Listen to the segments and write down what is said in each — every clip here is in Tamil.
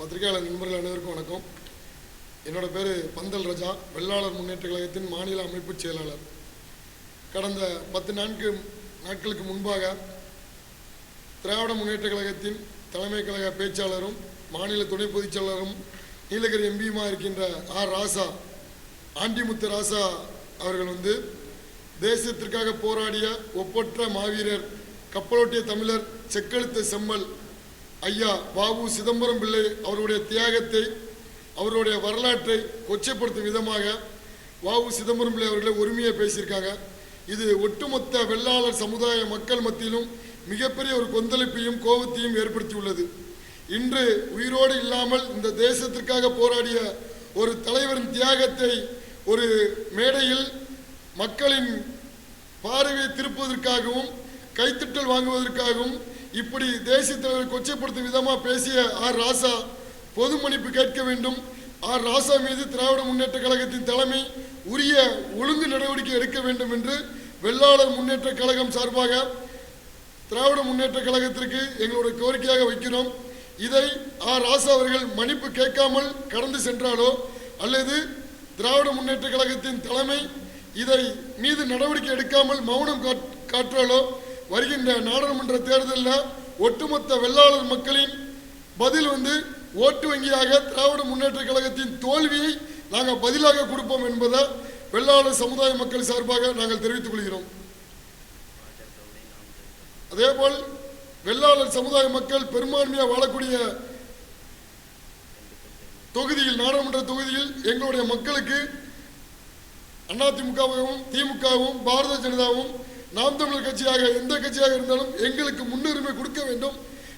பத்திரிகையாளர் நண்பர்கள் அனைவருக்கும் வணக்கம். என்னோட பேர் பந்தல் ரஜா, வெள்ளாளர் முன்னேற்ற கழகத்தின் மாநில அமைப்பு செயலாளர். கடந்த 10 நாட்களுக்கு முன்பாக திராவிட முன்னேற்ற கழகத்தின் தலைமை கழக பேச்சாளரும் மாநில துணை பொதுச் செயலாளரும் நீலகிரி எம்பியுமா இருக்கின்ற ராசா, ஆண்டிமுத்து ராசா அவர்கள் தேசத்திற்காக போராடிய ஒப்பற்ற மாவீரர், கப்பலோட்டிய தமிழர், செக்கெழுத்த செம்மல் ஐயா வாவு சிதம்பரம் பிள்ளை அவருடைய தியாகத்தை, அவருடைய வரலாற்றை கொச்சைப்படுத்தும் விதமாக வாவு சிதம்பரம் பிள்ளை அவர்களை உரிமையை பேசியிருக்காங்க. இது ஒட்டுமொத்த வெள்ளாளர் சமுதாய மக்கள் மத்தியிலும் மிகப்பெரிய ஒரு கொந்தளிப்பையும் கோபத்தையும் ஏற்படுத்தியுள்ளது. இன்று உயிரோடு இல்லாமல் இந்த தேசத்திற்காக போராடிய ஒரு தலைவரின் தியாகத்தை ஒரு மேடையில் மக்களின் பார்வையை திருப்புவதற்காகவும் கைத்தட்டல் வாங்குவதற்காகவும் இப்படி தேசிய தலைவரை கொச்சைப்படுத்தும் விதமாக பேசிய ராசா பொது மன்னிப்பு கேட்க வேண்டும். ராசா மீது திராவிட முன்னேற்ற கழகத்தின் தலைமை உரிய ஒழுங்கு நடவடிக்கை எடுக்க வேண்டும் என்று வெள்ளாளர் முன்னேற்ற கழகம் சார்பாக திராவிட முன்னேற்ற கழகத்திற்கு எங்களுடைய கோரிக்கையாக வைக்கிறோம். இதை ராசா அவர்கள் மன்னிப்பு கேட்காமல் கடந்து சென்றாலோ அல்லது திராவிட முன்னேற்ற கழகத்தின் தலைமை இதை மீது நடவடிக்கை எடுக்காமல் மௌனம் காற்றாலோ வருகின்ற நாடாளுமன்ற தேர்தலில் ஒட்டுமொத்த வெள்ளாளர் மக்களின் பதில் ஓட்டு வங்கியாக திராவிட முன்னேற்ற கழகத்தின் தோல்வியை நாங்கள் பதிலாக கொடுப்போம் என்பதை வெள்ளாளர் சமுதாய மக்கள் சார்பாக நாங்கள் தெரிவித்துக் கொள்கிறோம். அதேபோல் வெள்ளாளர் சமுதாய மக்கள் பெரும்பான்மையாக வாழக்கூடிய தொகுதியில், நாடாளுமன்ற தொகுதியில் எங்களுடைய மக்களுக்கு அதிமுகவும் திமுகவும் பாரதிய ஜனதாவும் நாம் தமிழர் கட்சியாக எந்த கட்சியாக இருந்தாலும் எங்களுக்கு முன்னுரிமை கொடுக்க வேண்டும்.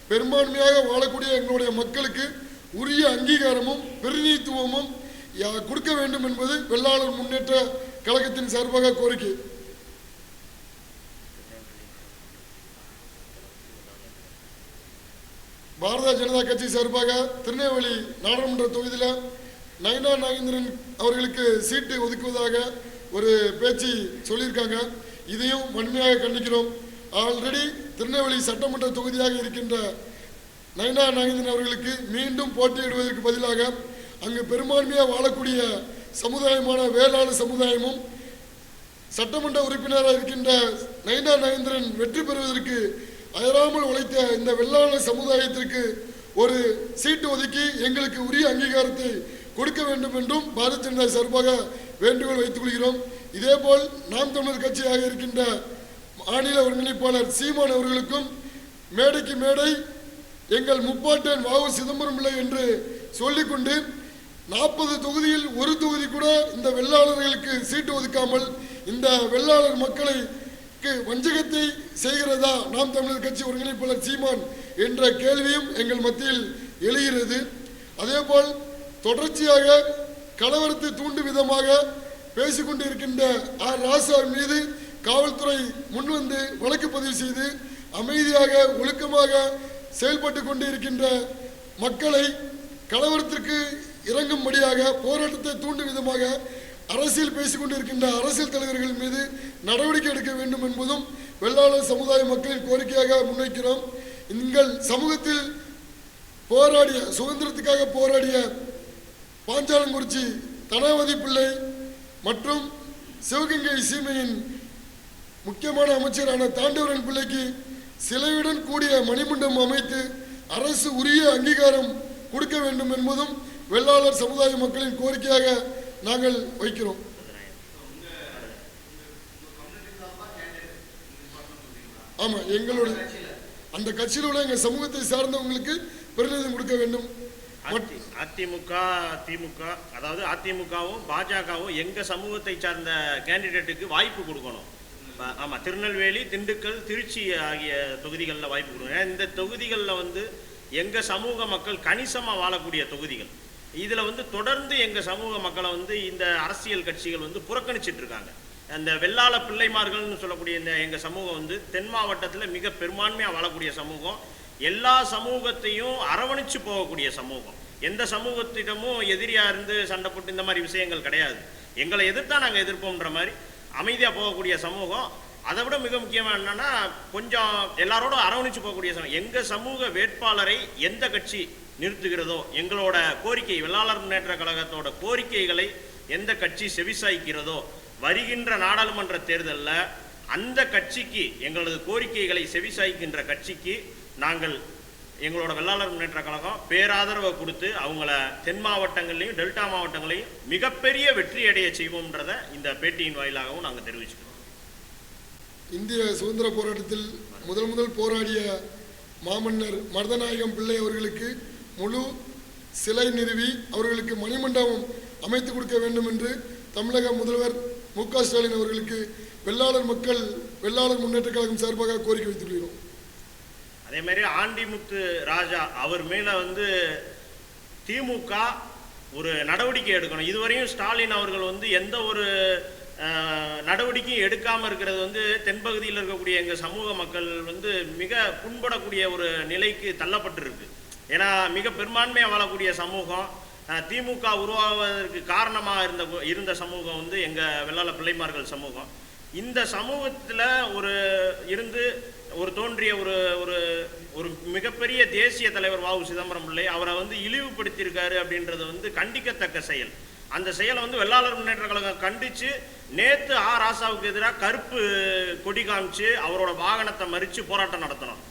பெரும்பான்மையாக வாழக்கூடிய எங்களுடைய மக்களுக்கு உரிய அங்கீகாரமும் பிரதிநிதித்துவமும் கொடுக்க வேண்டும் என்பது வெள்ளாளர் முன்னேற்ற கழகத்தின் சார்பாக கோரிக்கை. பாரதிய ஜனதா கட்சி சார்பாக திருநெல்வேலி நாடாளுமன்ற தொகுதியில் நயினா நாகேந்திரன் அவர்களுக்கு சீட்டு ஒதுக்குவதாக ஒரு பேச்சு சொல்லியிருக்காங்க. இதையும் வன்மையாக கண்டிக்கிறோம். ஆல்ரெடி திருநெல்வேலி சட்டமன்ற தொகுதியாக இருக்கின்ற நயினா நாகேந்திரன் அவர்களுக்கு மீண்டும் போட்டியிடுவதற்கு பதிலாக அங்கு பெரும்பான்மையாக வாழக்கூடிய சமுதாயமான வேளாளர் சமுதாயமும் சட்டமன்ற உறுப்பினராக இருக்கின்ற நயினா நாகேந்திரன் வெற்றி பெறுவதற்கு அயராமல் உழைத்த இந்த வெள்ளாளர் சமுதாயத்திற்கு ஒரு சீட்டு ஒதுக்கி எங்களுக்கு உரிய அங்கீகாரத்தை கொடுக்க வேண்டும் என்றும் பாரதிய ஜனதா சார்பாக வேண்டுகோள் வைத்துக் கொள்கிறோம். இதேபோல் நாம் தமிழர் கட்சியாக இருக்கின்ற மாநில ஒருங்கிணைப்பாளர் சீமான் அவர்களுக்கும் மேடைக்கு மேடை எங்கள் முப்பாட்டன் வாவு சிதம்பரம் பிள்ளை என்று சொல்லிக்கொண்டு 40 தொகுதியில் ஒரு தொகுதி கூட இந்த வெள்ளாளர்களுக்கு சீட்டு ஒதுக்காமல் இந்த வெள்ளாளர் மக்களை வஞ்சகத்தை செய்கிறதா நாம் தமிழர் கட்சி ஒருங்கிணைப்பாளர் சீமான் என்ற கேள்வியும் எங்கள் மத்தியில் எழுகிறது. அதேபோல் தொடர்ச்சியாக கலவரத்தை தூண்டும் விதமாக பேசிக்கொண்டிருக்கின்ற ராசா மீது காவல்துறை முன்வந்து வழக்கு பதிவு செய்து அமைதியாக ஒழுக்கமாக செயல்பட்டு கொண்டிருக்கின்ற மக்களை கலவரத்திற்கு இறங்கும்படியாக போராட்டத்தை தூண்டும் விதமாக அரசியல் பேசிக்கொண்டிருக்கின்ற அரசியல் தலைவர்கள் மீது நடவடிக்கை எடுக்க வேண்டும் என்பதும் வெள்ளாளர் சமுதாய மக்களின் கோரிக்கையாக முன்வைக்கிறோம். எங்கள் சமூகத்தில் போராடிய, சுதந்திரத்துக்காக போராடிய பாஞ்சாலங்குறிச்சி தனாவதி பிள்ளை மற்றும் சிவகங்கை சீமையின் முக்கியமான அமைச்சரான தாண்டவரன் பிள்ளைக்கு சிலையுடன் கூடிய மணிமண்டபம் அமைத்து அரசு உரிய அங்கீகாரம் கொடுக்க வேண்டும் என்பதும் வெள்ளாளர் சமுதாய மக்களின் கோரிக்கையாக நாங்கள் வைக்கிறோம். ஆமா, எங்களுடைய அந்த கட்சியில் உள்ள எங்கள் சமூகத்தை சார்ந்தவங்களுக்கு பிரதிநிதித்துவம் கொடுக்க வேண்டும். அதிமுக திமுக, அதாவது அதிமுகவும் பாஜகவும் எங்க சமூகத்தை சார்ந்த கேண்டிடேட்டுக்கு வாய்ப்பு கொடுக்கணும். ஆமா, திருநெல்வேலி, திண்டுக்கல், திருச்சி ஆகிய தொகுதிகளில் வாய்ப்பு கொடுக்கணும். இந்த தொகுதிகளில் எங்க சமூக மக்கள் கணிசமாக வாழக்கூடிய தொகுதிகள். இதில் தொடர்ந்து எங்கள் சமூக மக்களை இந்த அரசியல் கட்சிகள் புறக்கணிச்சிட்டு இருக்காங்க. அந்த வெள்ளாள பிள்ளைமார்கள்னு சொல்லக்கூடிய இந்த எங்கள் சமூகம் தென் மாவட்டத்தில் மிக பெரும்பான்மையாக வாழக்கூடிய சமூகம். எல்லா சமூகத்தையும் அரவணைச்சு போகக்கூடிய சமூகம். எந்த சமூகத்திடமும் எதிரியாக இருந்து சண்டை போட்டு இந்த மாதிரி விஷயங்கள் கிடையாது. எங்களை எதிர்த்தா நாங்கள் எதிர்ப்போம்ன்ற மாதிரி அமைதியாக போகக்கூடிய சமூகம். அதை விட மிக முக்கியமாக என்னன்னா, கொஞ்சம் எல்லாரோட அரவணைச்சு போகக்கூடிய சமூகம். எங்கள் சமூக வேட்பாளரை எந்த கட்சி நிறுத்துகிறதோ, எங்களோட கோரிக்கை வெள்ளாளர் முன்னேற்ற கழகத்தோட கோரிக்கைகளை எந்த கட்சி செவிசாய்க்கிறதோ, வருகின்ற நாடாளுமன்ற தேர்தலில் அந்த கட்சிக்கு, எங்களது கோரிக்கைகளை செவிசாய்க்கின்ற கட்சிக்கு நாங்கள் எங்களோட வெள்ளாளர் முன்னேற்ற கழகம் பேராதரவை கொடுத்து அவங்கள தென் மாவட்டங்கள்லையும் டெல்டா மாவட்டங்களையும் மிகப்பெரிய வெற்றி அடைய செய்வோம்ன்றத இந்த பேட்டியின் வாயிலாகவும் நாங்கள் தெரிவிச்சுக்கிறோம். இந்திய சுதந்திர போராட்டத்தில் முதல் போராடிய மாமன்னர் மருதநாயகம் பிள்ளை அவர்களுக்கு முழு சிலை நிறுவி அவர்களுக்கு மணிமண்டபம் அமைத்து கொடுக்க வேண்டும் என்று தமிழக முதல்வர் மு.க. ஸ்டாலின் அவர்களுக்கு வெள்ளாளர் முன்னேற்ற கழகம் சார்பாக கோரிக்கை வைத்துள்ளோம். அதே மாதிரி ஆண்டிமுத்து ராஜா அவர் மேல திமுக ஒரு நடவடிக்கை எடுக்கணும். இதுவரையும் ஸ்டாலின் அவர்கள் எந்த ஒரு நடவடிக்கையும் எடுக்காம இருக்கிறது தென்பகுதியில் இருக்கக்கூடிய எங்க சமூக மக்கள் மிக புண்படக்கூடிய ஒரு நிலைக்கு தள்ளப்பட்டிருக்கு. ஏன்னா மிக பெரும்பான்மையாக வாழக்கூடிய சமூகம், திமுக உருவாவதற்கு காரணமாக இருந்த சமூகம் எங்க வெள்ளாள பிள்ளைமார்கள் சமூகம். இந்த சமூகத்தில் தோன்றிய ஒரு மிகப்பெரிய தேசிய தலைவர் வ.உ. சிதம்பரம் பிள்ளை அவரை இழிவுபடுத்தியிருக்காரு அப்படின்றது கண்டிக்கத்தக்க செயல். அந்த செயலை வெள்ளாளர் முன்னேற்ற கழகம் கண்டிச்சு நேத்து ராசாவுக்கு எதிராக கருப்பு கொடி காமிச்சு அவரோட வாகனத்தை மறித்து போராட்டம் நடத்தணும்.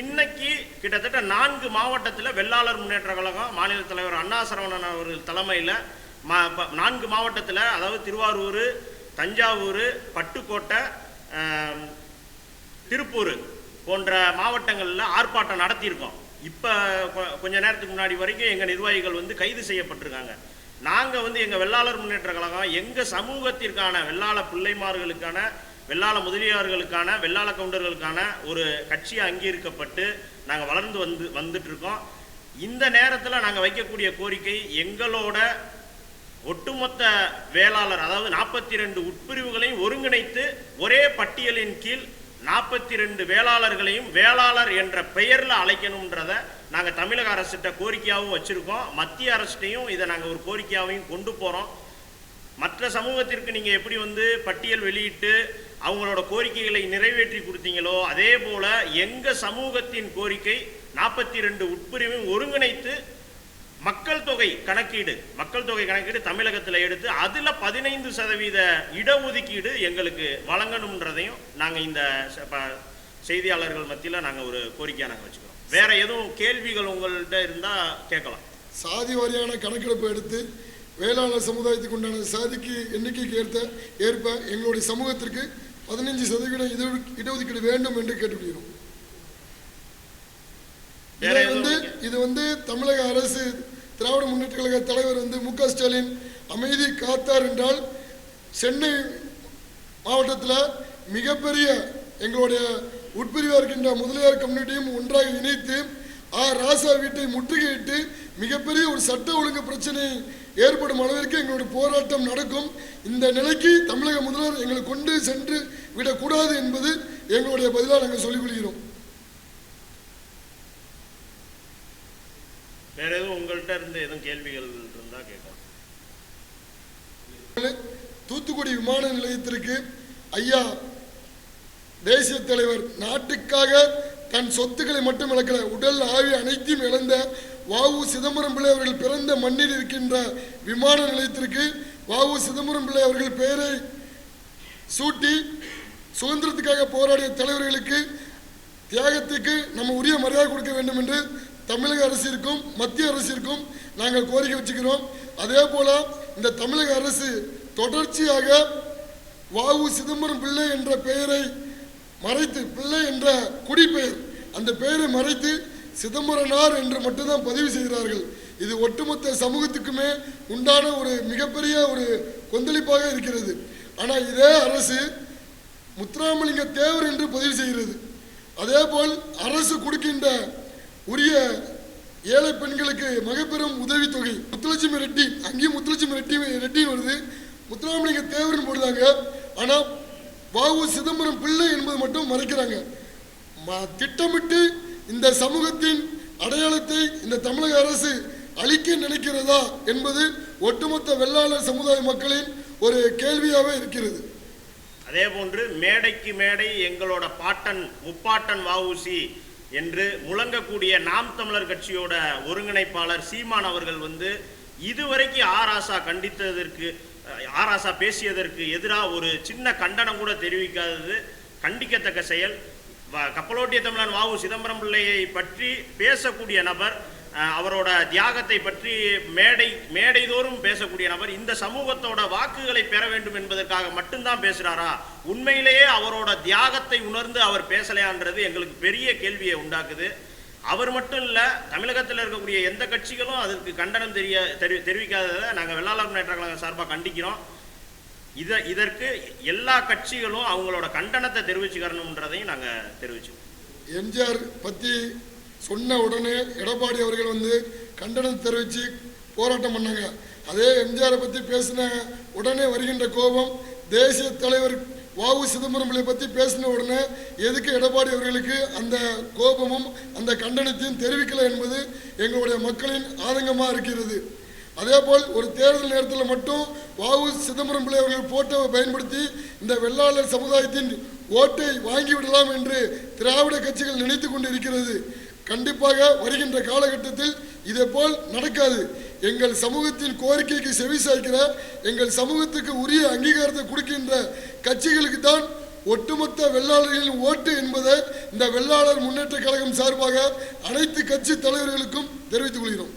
இன்னைக்கு கிட்டத்தட்ட 4 மாவட்டத்தில் வெள்ளாளர் முன்னேற்ற கழகம் மாநில தலைவர் அண்ணா சரவணன் அவர்கள் தலைமையில் 4 மாவட்டத்தில், அதாவது திருவாரூர், தஞ்சாவூர், பட்டுக்கோட்டை, திருப்பூர் போன்ற மாவட்டங்களில் ஆர்ப்பாட்டம் நடத்தியிருக்கோம். இப்போ கொஞ்ச நேரத்துக்கு முன்னாடி வரைக்கும் எங்கள் நிர்வாகிகள் கைது செய்யப்பட்டிருக்காங்க. நாங்கள் எங்கள் வெள்ளாளர் முன்னேற்ற கழகம் எங்கள் சமூகத்திற்கான வெள்ளாள பிள்ளைமார்களுக்கான, வெள்ளாள முதலியார்களுக்கான, வெள்ளாள கவுண்டர்களுக்கான ஒரு கட்சியாக அங்கீகரிக்கப்பட்டு நாங்கள் வளர்ந்து வந்துட்டு இருக்கோம். இந்த நேரத்தில் நாங்கள் வைக்கக்கூடிய கோரிக்கை, எங்களோட ஒட்டுமொத்த வேளாளர், அதாவது 42 உட்பிரிவுகளையும் ஒருங்கிணைத்து ஒரே பட்டியலின் கீழ் 42 வேளாளர்களையும் வேளாளர் என்ற பெயரில் அழைக்கணும்ன்றதை நாங்கள் தமிழக அரசிட்ட கோரிக்கையாகவும் வச்சுருக்கோம். மத்திய அரசிட்டையும் இதை நாங்கள் ஒரு கோரிக்கையாகவும் கொண்டு போகிறோம். மற்ற சமூகத்திற்கு நீங்கள் எப்படி பட்டியல் வெளியிட்டு அவங்களோட கோரிக்கைகளை நிறைவேற்றி கொடுத்தீங்களோ, அதே போல் எங்கள் சமூகத்தின் கோரிக்கை 42 உட்பிரிவையும் ஒருங்கிணைத்து மக்கள் தொகை கணக்கீடு தமிழகத்தில் எடுத்து அதில் 15% இடஒதுக்கீடு எங்களுக்கு வழங்கணும்ன்றதையும் நாங்கள் இந்த செய்தியாளர்கள் மத்தியில் நாங்கள் ஒரு கோரிக்கையாக நாங்கள் வச்சுக்கிறோம். வேற எதுவும் கேள்விகள் உங்கள்கிட்ட இருந்தால் கேட்கலாம். சாதி வாரியான கணக்கெடுப்பு எடுத்து வேளாளர் சமுதாயத்துக்கு உண்டான சாதிக்கு எண்ணிக்கைக்கு ஏற்ப எங்களுடைய சமூகத்திற்கு 15% இடஒதுக்கீடு வேண்டும் என்று கேட்டுக்கொள்கிறோம். இது தமிழக அரசு திராவிட முன்னேற்ற கழக தலைவர் மு.க. ஸ்டாலின் அமைதி காத்தார் என்றால், சென்னை மாவட்டத்தில் மிகப்பெரிய எங்களுடைய உட்பிரிவாக இருக்கின்ற முதலியார் கம்யூனிட்டியும் ஒன்றாக இணைத்து ராசா வீட்டை முற்றுகையிட்டு மிகப்பெரிய ஒரு சட்ட ஒழுங்கு பிரச்சனை ஏற்படும் அளவிற்கு எங்களுடைய போராட்டம் நடக்கும். இந்த நிலைக்கு தமிழக முதல்வர் எங்களை கொண்டு சென்று விடக்கூடாது என்பது எங்களுடைய பதிலாக நாங்கள் சொல்லிக் கொள்கிறோம். வேற எதுவும் உங்கள்கிட்ட இருந்து எதுவும் கேள்விகள் இருந்தா கேட்கலாம். தூத்துக்குடி விமான நிலையத்திற்கு ஐயா தேசிய தலைவர் நாட்டுக்காக தன் சொத்துக்களை மட்டும் இழக்கல, உடல் ஆவி அனைத்தையும் இழந்த வ.உ. சிதம்பரம் பிள்ளை அவர்கள் பிறந்த மண்ணில் இருக்கின்ற விமான நிலையத்திற்கு வ.உ. சிதம்பரம் பிள்ளை அவர்கள் பெயரை சூட்டி சுதந்திரத்துக்காக போராடிய தலைவர்களுக்கு தியாகத்துக்கு நம்ம உரிய மரியாதை கொடுக்க வேண்டும் என்று தமிழக அரசிற்கும் மத்திய அரசிற்கும் நாங்கள் கோரிக்கை வச்சுக்கிறோம். அதே போல இந்த தமிழக அரசு தொடர்ச்சியாக வ.உ. சிதம்பரம் பிள்ளை என்ற பெயரை மறைத்து, பிள்ளை என்ற குடிப்பெயர் அந்த பெயரை மறைத்து சிதம்பரனார் என்று மட்டும்தான் பதிவு செய்கிறார்கள். இது ஒட்டுமொத்த சமூகத்துக்குமே உண்டான ஒரு மிகப்பெரிய ஒரு கொந்தளிப்பாக இருக்கிறது. ஆனால் இதே அரசு முத்துராமலிங்க தேவர் என்று பதிவு செய்கிறது. அதே போல் அரசு கொடுக்கின்ற உரிய ஏழை பெண்களுக்கு மகப்பெரும் உதவித்தொகை முத்துலட்சுமி ரெட்டி, அங்கேயும் முத்துலட்சுமி ரெட்டி வருது, முத்துராமலிங்க தேவர்னு போடுறாங்க. ஆனால் வ.உ. சிதம்பரம் பிள்ளை என்பது மட்டும் மறைக்கிறாங்க. திட்டமிட்டு இந்த சமூகத்தின் அடையாளத்தை இந்த தமிழக அரசு அழிக்க நினைக்கிறதா என்பது ஒட்டுமொத்த வெள்ளாளர் சமுதாய மக்களின் ஒரு கேள்வியாகவே இருக்கிறது. அதே போன்று மேடைக்கு மேடை எங்களோட பாட்டன் முப்பாட்டன் வ.உ.சி என்று முழங்கக்கூடிய நாம் தமிழர் கட்சியோட ஒருங்கிணைப்பாளர் சீமான் அவர்கள் வந்து இதுவரைக்கும் ஆராசா கண்டித்ததற்கு, ஆராசா பேசியதற்கு எதிராக ஒரு சின்ன கண்டனம் கூட தெரிவிக்காதது கண்டிக்கத்தக்க செயல். கப்பலோட்டிய தமிழன் வ.உ. சிதம்பரம் பிள்ளையை பற்றி பேசக்கூடிய நபர், அவரோட தியாகத்தை பற்றி மேடைதோறும் பேசக்கூடிய நபர் இந்த சமூகத்தோட வாக்குகளை பெற வேண்டும் என்பதற்காக மட்டும்தான் பேசுறாரா? உண்மையிலேயே அவரோட தியாகத்தை உணர்ந்து அவர் பேசலையான்றது எங்களுக்கு பெரிய கேள்வியை உண்டாக்குது. அவர் மட்டும் இல்லை, தமிழகத்தில் இருக்கக்கூடிய எந்த கட்சிகளும் அதற்கு கண்டனம் தெரிவிக்காததை நாங்கள் வெள்ளாளர் முன்னேற்ற கழகம் சார்பாக கண்டிக்கிறோம். இதற்கு எல்லா கட்சிகளும் அவங்களோட கண்டனத்தை தெரிவிச்சுக்கணுன்றதையும் நாங்கள் தெரிவிச்சோம். எம்ஜிஆர் பற்றி சொன்ன உடனே எடப்பாடி அவர்கள் வந்து கண்டனம் தெரிவித்து போராட்டம் பண்ணாங்க. அதே எம்ஜிஆரை பற்றி பேசின உடனே வருகின்ற கோபம், தேசிய தலைவர் வ.உ. சிதம்பரம் பிள்ளை பற்றி பேசின உடனே எதுக்கு எடப்பாடி அவர்களுக்கு அந்த கோபமும் அந்த கண்டனத்தையும் தெரிவிக்கலை என்பது எங்களுடைய மக்களின் ஆதங்கமாக இருக்கிறது. அதேபோல் ஒரு தேர்தல் நேரத்தில் மட்டும் வ.உ. சிதம்பரம் பிள்ளை அவர்கள் போட்டோவை பயன்படுத்தி இந்த வெள்ளாளர் சமுதாயத்தின் ஓட்டை வாங்கிவிடலாம் என்று திராவிட கட்சிகள் நினைத்து கொண்டு இருக்கிறது. கண்டிப்பாக வருகின்ற காலகட்டத்தில் இதேபோல் நடக்காது. எங்கள் சமூகத்தின் கோரிக்கைக்கு செவிசாய்க்கிற, எங்கள் சமூகத்துக்கு உரிய அங்கீகாரத்தை கொடுக்கின்ற கட்சிகளுக்கு தான் ஒட்டுமொத்த வெள்ளாளர்களின் ஓட்டு என்பதை இந்த வெள்ளாளர் முன்னேற்ற கழகம் சார்பாக அனைத்து கட்சி தலைவர்களுக்கும் தெரிவித்துக் கொள்கிறோம்.